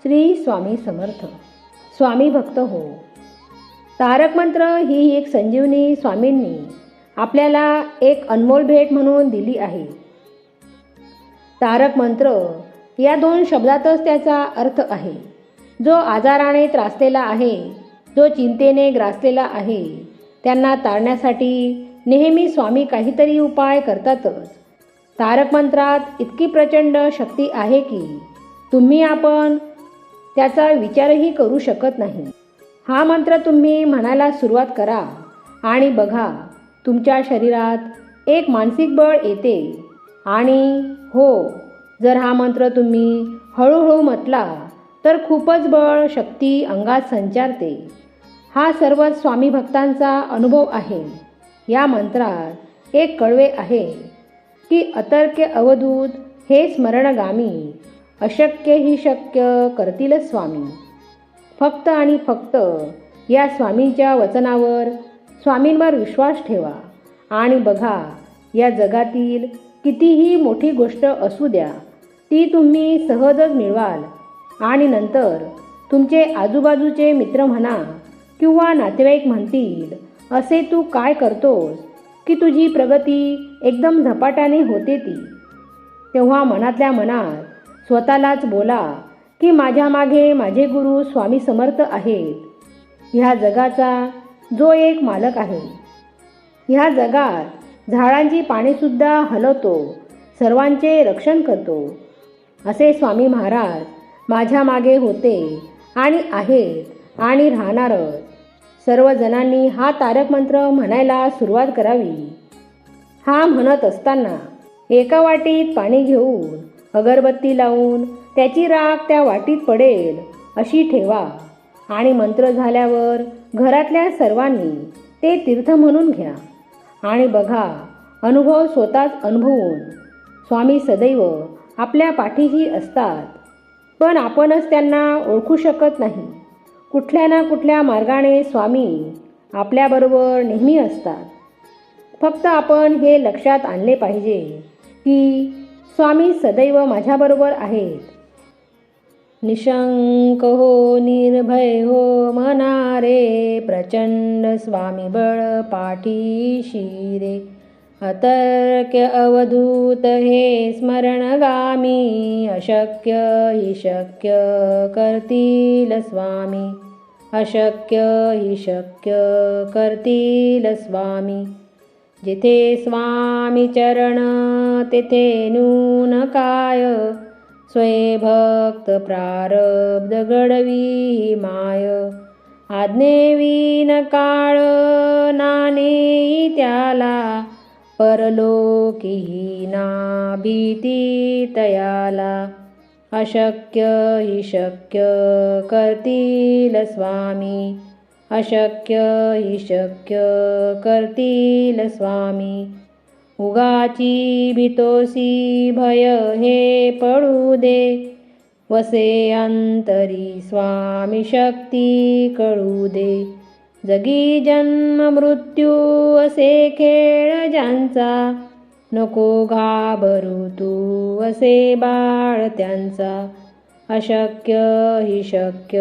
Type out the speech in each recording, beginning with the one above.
श्री स्वामी समर्थ. स्वामी भक्त हो. तारक मंत्र ही एक संजीवनी स्वामींनी आपल्याला एक अनमोल भेट म्हणून दिली आहे. तारक मंत्र या दोन शब्दातच त्याचा अर्थ आहे. जो आजाराने त्रासलेला आहे, जो चिंतेने ग्रासलेला आहे, त्यांना तारण्यासाठी नेहमी स्वामी काहीतरी उपाय करतातच. तारक मंत्रात इतकी प्रचंड शक्ती आहे की आपण त्याचा विचारही करू शकत नाही. हा मंत्र तुम्ही म्हणायला सुरुवात करा आणि बघा, तुमच्या शरीरात एक मानसिक बळ येते. आणि हो, जर हा मंत्र तुम्ही हळूहळू म्हटला तर खूपच बळ, शक्ती अंगात संचारते. हा सर्वच स्वामी भक्तांचा अनुभव आहे. या मंत्रात एक कळवे आहे की अतर्क्य अवधूत हे स्मरणगामी, अशक्य ही शक्य करतील स्वामी. फक्त आणि फक्त या स्वामींच्या वचनावर, स्वामींवर विश्वास ठेवा आणि बघा, या जगातील कितीही मोठी गोष्ट असू द्या, ती तुम्ही सहजच मिळवाल. आणि नंतर तुमचे आजूबाजूचे मित्र म्हणा किंवा नातेवाईक म्हणतील, असे तू काय करतोस की तुझी प्रगती एकदम झपाट्याने होते ती. तेव्हा मनातल्या मनात स्वतःलाच बोला की माझ्या मागे माझे गुरु स्वामी समर्थ आहेत. ह्या जगाचा जो एक मालक आहे. ह्या जगात झाडांची पानेसुद्धा हलवतो, सर्वांचे रक्षण करतो, असे स्वामी महाराज माझ्या मागे होते आणि आहेत आणि राहणारच. सर्वजणांनी हा तारक मंत्र म्हणायला सुरुवात करावी. हा म्हणत असताना एका वाटीत पाणी घेऊन अगरबत्ती लावून त्याची राख त्या वाटीत पडेल अशी ठेवा आणि मंत्र झाल्यावर घरातल्या सर्वांनी ते तीर्थ म्हणून घ्या आणि बघा, अनुभव स्वतःच अनुभवून. स्वामी सदैव आपल्या पाठीशी असतात, पण आपणच त्यांना ओळखू शकत नाही. कुठल्या ना कुठल्या मार्गाने स्वामी आपल्याबरोबर नेहमी असतात. फक्त आपण हे लक्षात आणले पाहिजे की स्वामी सदैव माझ्याबरोबर आहेत. निशंक हो, निर्भय हो म्हणारे, प्रचंड स्वामी बळ पाठीशी रे. अतर्क्य अवधूत हे स्मरणगामी, अशक्य ही शक्य करतील स्वामी. अशक्य ही शक्य करतील स्वामी. जिथे स्वामी चरण तेथे नून काय, स्वयंभक्त प्रारब्ध घडवी माय. आज्ञेविन काळ नाने त्याला, परलोकीही ना भीती तयाला. अशक्य ही शक्य करतील स्वामी. अशक्य ही शक्य करतील स्वामी. उगाची भीतोसी भय हे पडू दे, वसे अंतरी स्वामी शक्ती कळू दे. जगी जन्म मृत्यू असे खेळ ज्यांचा, नको घाबरू तू असे बाळ त्यांचा. अशक्य ही शक्य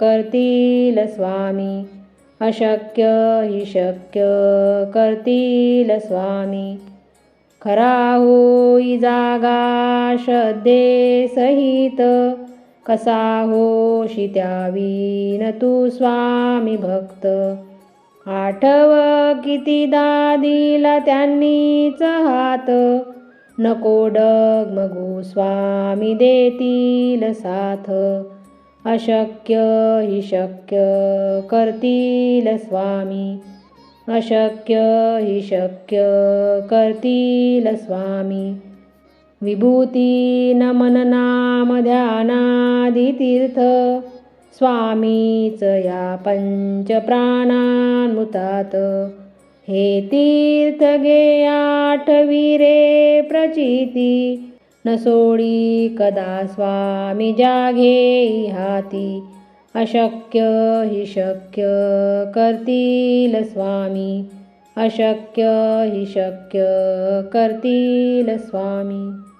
करतील स्वामी. अशक्य ही शक्य करतील स्वामी. खरा होई जागा श्रद्धे सहित, कसा होशी त्यावीन तू स्वामी भक्त. आठव कितीदा दिला त्यांनीच हात, नको डगमगू स्वामी देतील साथ. अशक्य ही शक्य करतील स्वामी. अशक्य ही शक्य करतील स्वामी. विभूती नमन नाम ध्यानादि तीर्थ, स्वामीच या पंच प्राणान्मुतात. हे तीर्थ घे आठवी रे प्रचिती, न सोडी कदा स्वामी जाघे हाती. अशक्य ही शक्य करतील स्वामी. अशक्य ही शक्य करतील स्वामी.